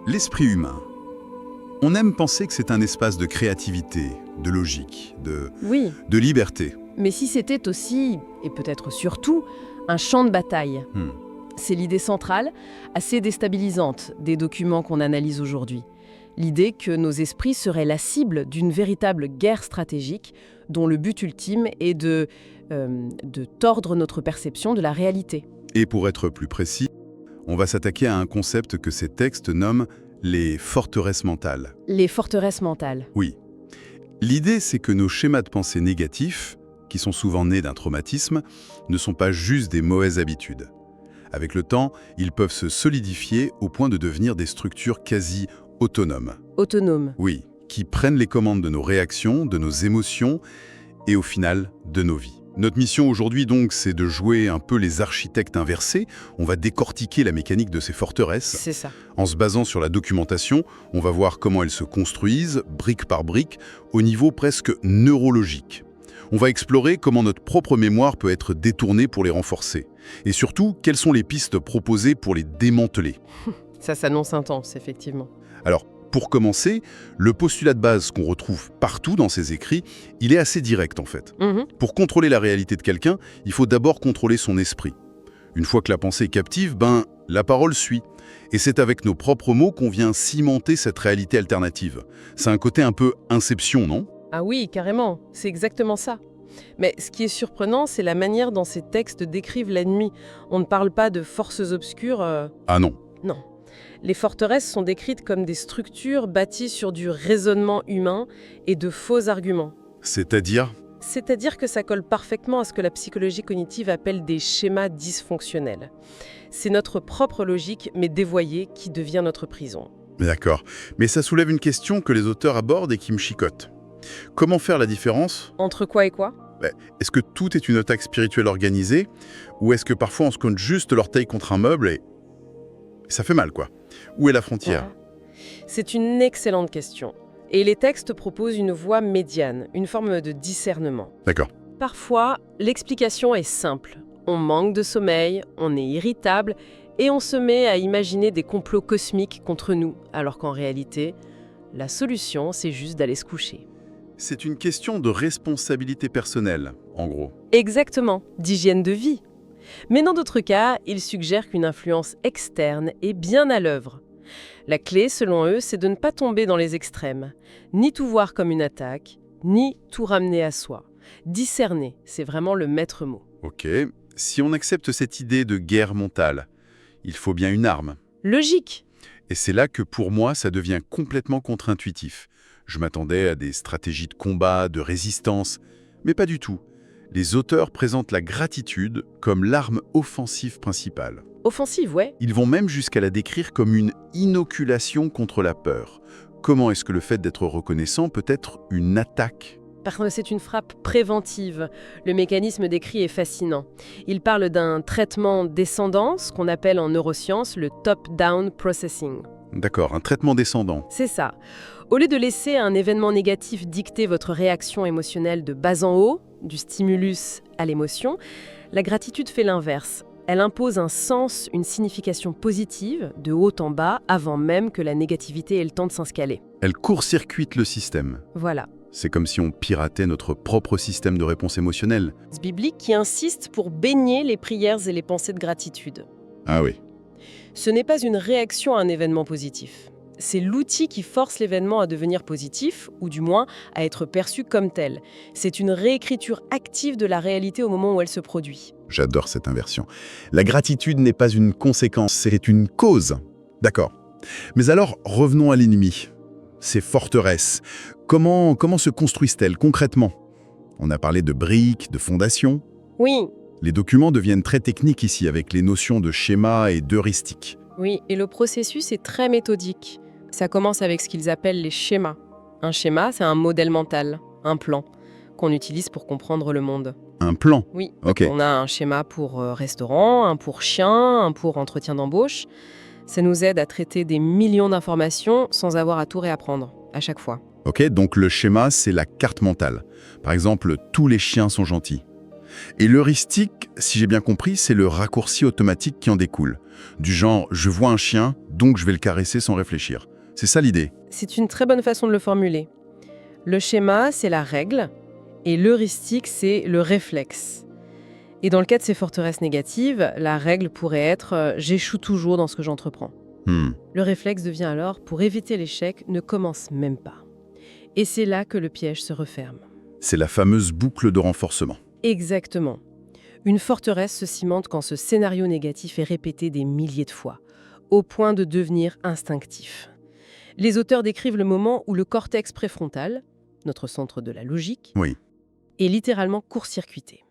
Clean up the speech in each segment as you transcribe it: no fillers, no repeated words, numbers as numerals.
L'esprit humain. On aime penser que c'est un espace de créativité, de logique, Oui, de liberté. mais si c'était aussi, et peut-être surtout, un champ de bataille. Hmm. C'est l'idée centrale, assez déstabilisante, des documents qu'on analyse aujourd'hui. L'idée que nos esprits seraient la cible d'une véritable guerre stratégique dont le but ultime est de tordre notre perception de la réalité. Et pour être plus précis, on va s'attaquer à un concept que ces textes nomment les forteresses mentales. Les forteresses mentales. Oui. L'idée, c'est que nos schémas de pensée négatifs, qui sont souvent nés d'un traumatisme, ne sont pas juste des mauvaises habitudes. Avec le temps, ils peuvent se solidifier au point de devenir des structures quasi autonomes. Autonomes. Oui, qui prennent les commandes de nos réactions, de nos émotions et au final, de nos vies. Notre mission aujourd'hui donc, c'est de jouer un peu les architectes inversés. On va décortiquer la mécanique de ces forteresses. C'est ça. En se basant sur la documentation, on va voir comment elles se construisent, brique par brique, au niveau presque neurologique. On va explorer comment notre propre mémoire peut être détournée pour les renforcer. Et surtout, quelles sont les pistes proposées pour les démanteler. Ça s'annonce intense, effectivement. Alors, pour commencer, le postulat de base qu'on retrouve partout dans ces écrits, il est assez direct en fait. Pour contrôler la réalité de quelqu'un, il faut d'abord contrôler son esprit. Une fois que la pensée est captive, la parole suit. Et c'est avec nos propres mots qu'on vient cimenter cette réalité alternative. C'est un côté un peu inception, non ? Ah oui, carrément, c'est exactement ça. Mais ce qui est surprenant, c'est la manière dont ces textes décrivent l'ennemi. On ne parle pas de forces obscures. Ah non. Non. Les forteresses sont décrites comme des structures bâties sur du raisonnement humain et de faux arguments. C'est-à-dire ? C'est-à-dire que ça colle parfaitement à ce que la psychologie cognitive appelle des schémas dysfonctionnels. C'est notre propre logique, mais dévoyée, qui devient notre prison. D'accord. Mais ça soulève une question que les auteurs abordent et qui me chicote. Comment faire la différence ? Entre quoi et quoi ? Est-ce que tout est une attaque spirituelle organisée ? Ou est-ce que parfois on se compte juste l'orteil contre un meuble et ça fait mal, quoi ? Où est la frontière ? C'est une excellente question. Et les textes proposent une voie médiane, une forme de discernement. D'accord. Parfois, l'explication est simple. On manque de sommeil, on est irritable, et on se met à imaginer des complots cosmiques contre nous, alors qu'en réalité, la solution, c'est juste d'aller se coucher. C'est une question de responsabilité personnelle, en gros. Exactement, d'hygiène de vie. Mais dans d'autres cas, ils suggèrent qu'une influence externe est bien à l'œuvre. La clé, selon eux, c'est de ne pas tomber dans les extrêmes, ni tout voir comme une attaque, ni tout ramener à soi. Discerner, c'est vraiment le maître mot. Ok. Si on accepte cette idée de guerre mentale, il faut bien une arme. Logique. Et c'est là que, pour moi, ça devient complètement contre-intuitif. Je m'attendais à des stratégies de combat, de résistance, mais pas du tout. Les auteurs présentent la gratitude comme l'arme offensive principale. Offensive, ouais. Ils vont même jusqu'à la décrire comme une inoculation contre la peur. Comment est-ce que le fait d'être reconnaissant peut être une attaque ? Parce que c'est une frappe préventive. Le mécanisme décrit est fascinant. Il parle d'un traitement descendant, ce qu'on appelle en neurosciences le top-down processing. D'accord, un traitement descendant. C'est ça. Au lieu de laisser un événement négatif dicter votre réaction émotionnelle de bas en haut, du stimulus à l'émotion, la gratitude fait l'inverse. Elle impose un sens, une signification positive, de haut en bas, avant même que la négativité ait le temps de s'inscaller. Elle court-circuite le système. Voilà. C'est comme si on piratait notre propre système de réponse émotionnelle. Ce biblique qui insiste pour baigner les prières et les pensées de gratitude. Ah oui. Ce n'est pas une réaction à un événement positif. C'est l'outil qui force l'événement à devenir positif, ou du moins à être perçu comme tel. C'est une réécriture active de la réalité au moment où elle se produit. J'adore cette inversion. La gratitude n'est pas une conséquence, c'est une cause. D'accord. Mais alors, revenons à l'ennemi. Ces forteresses, comment se construisent-elles concrètement ? On a parlé de briques, de fondations. Oui, Les documents deviennent très techniques ici, avec les notions de schéma et d'heuristique. oui, et le processus est très méthodique. Ça commence avec ce qu'ils appellent les schémas. Un schéma, c'est un modèle mental, un plan, qu'on utilise pour comprendre le monde. Un plan. Oui, Ok. on a un schéma pour restaurant, un pour chien, un pour entretien d'embauche. Ça nous aide à traiter des millions d'informations sans avoir à tout réapprendre, à chaque fois. Ok, donc le schéma, c'est la carte mentale. Par exemple, tous les chiens sont gentils. Et l'heuristique, si j'ai bien compris, c'est le raccourci automatique qui en découle. Du genre, je vois un chien, donc je vais le caresser sans réfléchir. C'est ça l'idée. C'est une très bonne façon de le formuler. Le schéma, c'est la règle, et l'heuristique, c'est le réflexe. Et dans le cas de ces forteresses négatives, la règle pourrait être j'échoue toujours dans ce que j'entreprends. Le réflexe devient alors, pour éviter l'échec, ne commence même pas. Et c'est là que le piège se referme. C'est la fameuse boucle de renforcement. Exactement. Une forteresse se cimente quand ce scénario négatif est répété des milliers de fois, au point de devenir instinctif. Les auteurs décrivent le moment où le cortex préfrontal, notre centre de la logique, Oui. est littéralement court-circuité.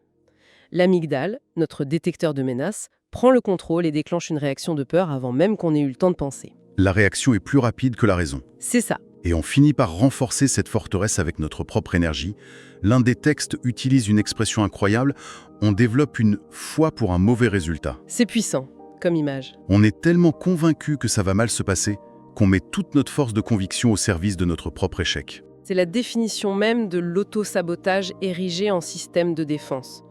L'amygdale, notre détecteur de menaces, prend le contrôle et déclenche une réaction de peur avant même qu'on ait eu le temps de penser. La réaction est plus rapide que la raison. C'est ça. Et on finit par renforcer cette forteresse avec notre propre énergie. L'un des textes utilise une expression incroyable, on développe une foi pour un mauvais résultat. C'est puissant, comme image. On est tellement convaincu que ça va mal se passer qu'on met toute notre force de conviction au service de notre propre échec. C'est la définition même de l'auto-sabotage érigé en système de défense.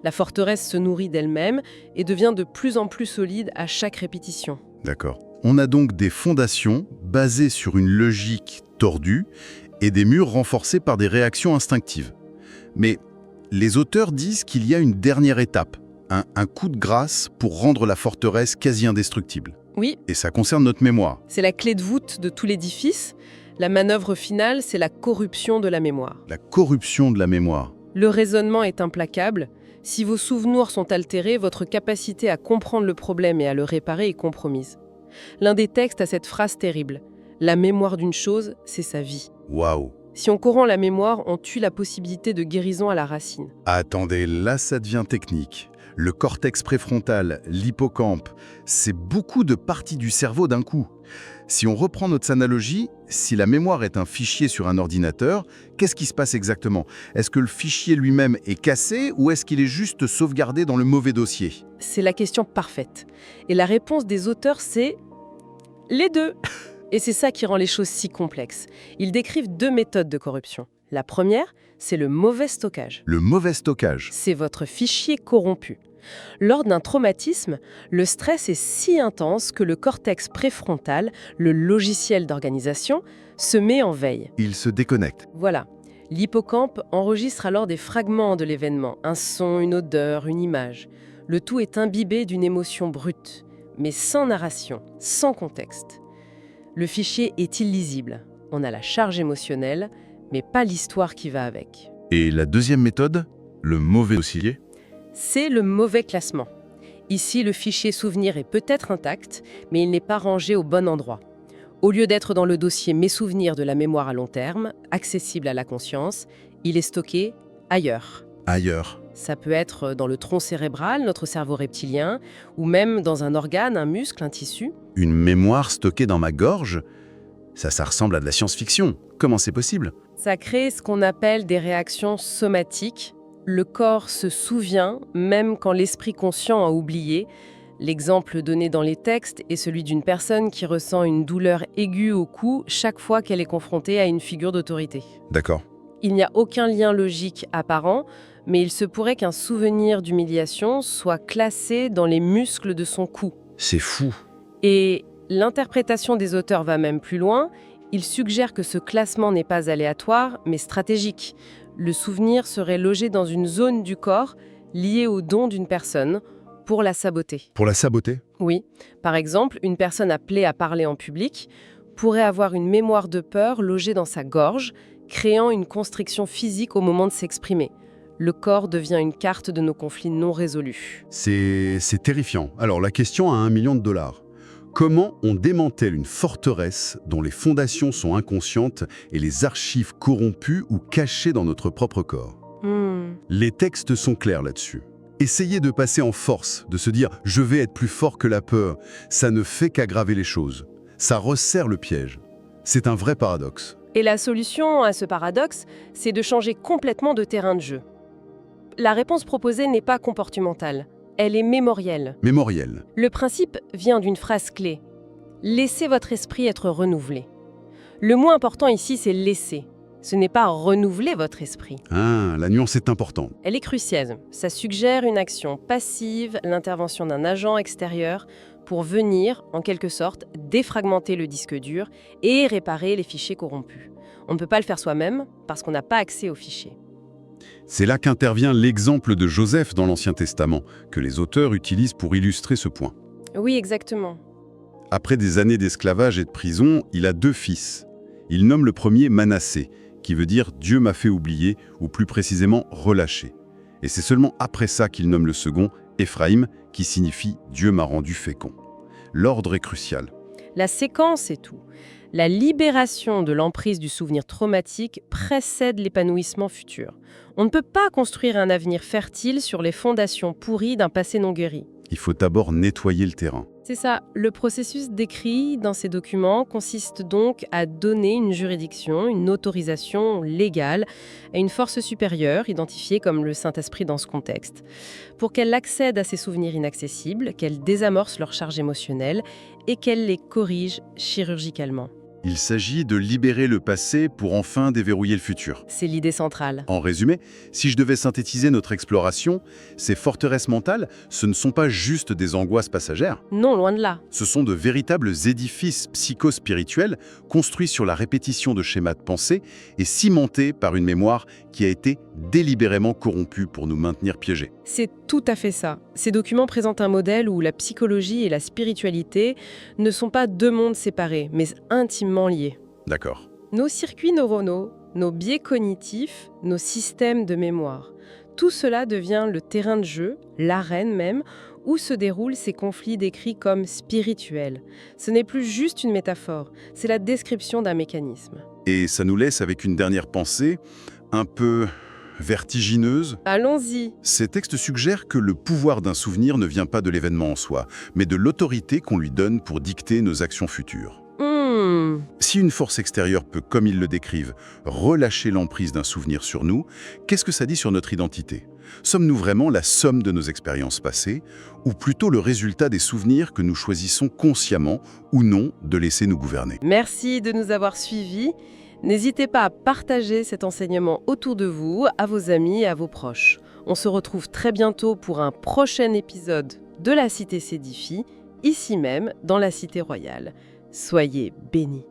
La forteresse se nourrit d'elle-même et devient de plus en plus solide à chaque répétition. D'accord. On a donc des fondations basées sur une logique tordue et des murs renforcés par des réactions instinctives. Mais les auteurs disent qu'il y a une dernière étape, un coup de grâce pour rendre la forteresse quasi indestructible. Oui. Et ça concerne notre mémoire. C'est la clé de voûte de tout l'édifice. La manœuvre finale, c'est la corruption de la mémoire. La corruption de la mémoire. Le raisonnement est implacable. Si vos souvenirs sont altérés, votre capacité à comprendre le problème et à le réparer est compromise. L'un des textes a cette phrase terrible. La mémoire d'une chose, c'est sa vie. Waouh! Si on corrompt la mémoire, on tue la possibilité de guérison à la racine. Attendez, là ça devient technique. Le cortex préfrontal, l'hippocampe, c'est beaucoup de parties du cerveau d'un coup. Si on reprend notre analogie, si la mémoire est un fichier sur un ordinateur, qu'est-ce qui se passe exactement? Est-ce que le fichier lui-même est cassé ou est-ce qu'il est juste sauvegardé dans le mauvais dossier? C'est la question parfaite. Et la réponse des auteurs, c'est les deux. Et c'est ça qui rend les choses si complexes. Ils décrivent deux méthodes de corruption. La première, c'est le mauvais stockage. Le mauvais stockage. C'est votre fichier corrompu. Lors d'un traumatisme, le stress est si intense que le cortex préfrontal, le logiciel d'organisation, se met en veille. Il se déconnecte. Voilà. L'hippocampe enregistre alors des fragments de l'événement, un son, une odeur, une image. Le tout est imbibé d'une émotion brute, mais sans narration, sans contexte. Le fichier est illisible. On a la charge émotionnelle, mais pas l'histoire qui va avec. Et la deuxième méthode, le mauvais dossier? C'est le mauvais classement. Ici, le fichier souvenir est peut-être intact, mais il n'est pas rangé au bon endroit. Au lieu d'être dans le dossier Mes souvenirs de la mémoire à long terme, accessible à la conscience, il est stocké ailleurs. Ailleurs. Ça peut être dans le tronc cérébral, notre cerveau reptilien, ou même dans un organe, un muscle, un tissu. Une mémoire stockée dans ma gorge? Ça ressemble à de la science-fiction. Comment c'est possible? Ça crée ce qu'on appelle des réactions somatiques. Le corps se souvient, même quand l'esprit conscient a oublié. L'exemple donné dans les textes est celui d'une personne qui ressent une douleur aiguë au cou chaque fois qu'elle est confrontée à une figure d'autorité. D'accord. Il n'y a aucun lien logique apparent, mais il se pourrait qu'un souvenir d'humiliation soit classé dans les muscles de son cou. C'est fou. Et l'interprétation des auteurs va même plus loin. Ils suggèrent que ce classement n'est pas aléatoire, mais stratégique. Le souvenir serait logé dans une zone du corps liée au don d'une personne pour la saboter. Pour la saboter? Oui. Par exemple, une personne appelée à parler en public pourrait avoir une mémoire de peur logée dans sa gorge, créant une constriction physique au moment de s'exprimer. Le corps devient une carte de nos conflits non résolus. C'est terrifiant. Alors, la question à $1 million. Comment on démantèle une forteresse dont les fondations sont inconscientes et les archives corrompues ou cachées dans notre propre corps? Les textes sont clairs là-dessus. Essayez de passer en force, de se dire « je vais être plus fort que la peur », ça ne fait qu'aggraver les choses. Ça resserre le piège. C'est un vrai paradoxe. Et la solution à ce paradoxe, c'est de changer complètement de terrain de jeu. La réponse proposée n'est pas comportementale, elle est mémorielle. Mémoriel. Le principe vient d'une phrase clé. Laissez votre esprit être renouvelé. Le mot important ici, c'est laisser. Ce n'est pas renouveler votre esprit. Ah, la nuance est importante. Elle est cruciale. Ça suggère une action passive, l'intervention d'un agent extérieur pour venir, en quelque sorte, défragmenter le disque dur et réparer les fichiers corrompus. On ne peut pas le faire soi-même parce qu'on n'a pas accès aux fichiers. C'est là qu'intervient l'exemple de Joseph dans l'Ancien Testament, que les auteurs utilisent pour illustrer ce point. Oui, exactement. Après des années d'esclavage et de prison, il a 2 fils. Il nomme le premier Manassé, qui veut dire « Dieu m'a fait oublier » ou plus précisément « relâcher ». Et c'est seulement après ça qu'il nomme le second Éphraïm, qui signifie « Dieu m'a rendu fécond ». L'ordre est crucial. La séquence est tout. La libération de l'emprise du souvenir traumatique précède l'épanouissement futur. On ne peut pas construire un avenir fertile sur les fondations pourries d'un passé non guéri. Il faut d'abord nettoyer le terrain. C'est ça. Le processus décrit dans ces documents consiste donc à donner une juridiction, une autorisation légale à une force supérieure, identifiée comme le Saint-Esprit dans ce contexte, pour qu'elle accède à ces souvenirs inaccessibles, qu'elle désamorce leur charge émotionnelle et qu'elle les corrige chirurgicalement. Il s'agit de libérer le passé pour enfin déverrouiller le futur. C'est l'idée centrale. En résumé, si je devais synthétiser notre exploration, ces forteresses mentales, ce ne sont pas juste des angoisses passagères. Non, loin de là. Ce sont de véritables édifices psychospirituels construits sur la répétition de schémas de pensée et cimentés par une mémoire qui a été délibérément corrompue pour nous maintenir piégés. C'est tout à fait ça. Ces documents présentent un modèle où la psychologie et la spiritualité ne sont pas 2 mondes séparés, mais intimement liés. D'accord. Nos circuits neuronaux, nos biais cognitifs, nos systèmes de mémoire, tout cela devient le terrain de jeu, l'arène même, où se déroulent ces conflits décrits comme spirituels. Ce n'est plus juste une métaphore, c'est la description d'un mécanisme. Et ça nous laisse avec une dernière pensée, un peu vertigineuse. Allons-y. Ces textes suggèrent que le pouvoir d'un souvenir ne vient pas de l'événement en soi, mais de l'autorité qu'on lui donne pour dicter nos actions futures. Si une force extérieure peut, comme ils le décrivent, relâcher l'emprise d'un souvenir sur nous, qu'est-ce que ça dit sur notre identité ? Sommes-nous vraiment la somme de nos expériences passées, ou plutôt le résultat des souvenirs que nous choisissons consciemment ou non de laisser nous gouverner ? Merci de nous avoir suivis. N'hésitez pas à partager cet enseignement autour de vous, à vos amis et à vos proches. On se retrouve très bientôt pour un prochain épisode de La Cité s'édifie, ici même, dans la Cité royale. Soyez bénis.